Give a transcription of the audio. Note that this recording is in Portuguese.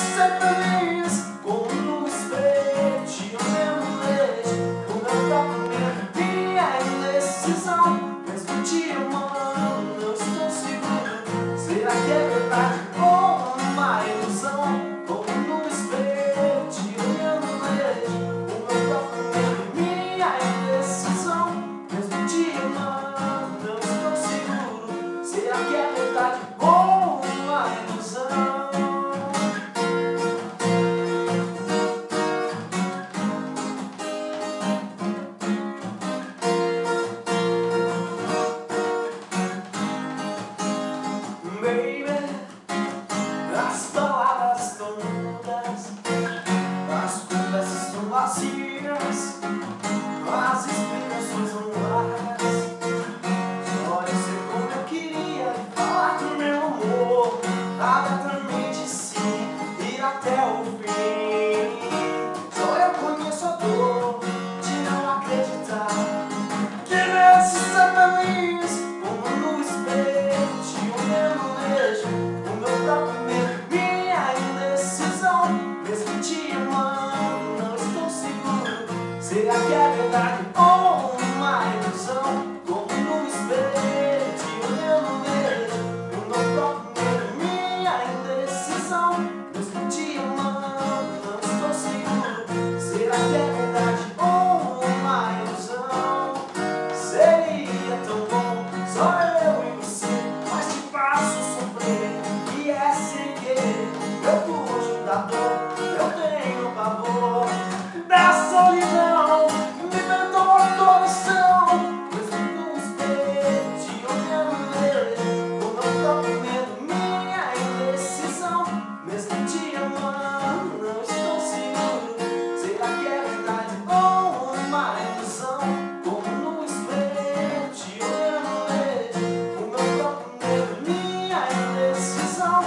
ser feliz como no espelho, te olhando leite, o meu próprio medo, minha indecisão, mesmo te amando, não estou seguro. Será que é verdade ou uma ilusão? Como no espelho, te olhando leite, o meu próprio medo, minha indecisão, mesmo te amando, não estou seguro. Será que é verdade ou uma ilusão? Baby, as palavras estão mudas, as conversas estão vazias, as explicações não vagas. Só de ser como eu queria falar do meu amor, abertamente sim, ir até o fim. Só eu conheço a dor de não acreditar que merece ser feliz como no espelho, te olhando vejo o meu próprio medo, minha indecisão, mesmo te amando, não estou seguro. Será que é verdade ou uma ilusão? Como no espelho, te olhando vejo o meu próprio medo, minha indecisão, mesmo te amando, não estou seguro. Será que é verdade ou uma ilusão? Seria tão bom, só eu e você, mas te faço sofrer, e é sem querer. Eu fujo da dor, eu tenho pavor da solidão, me perdoa o coração, mesmo no espelho, te olhando vejo o meu próprio medo, minha indecisão, mesmo te amando, não estou seguro. Será que é verdade ou uma ilusão? Como no espelho, te olhando vejo o meu próprio medo, minha indecisão,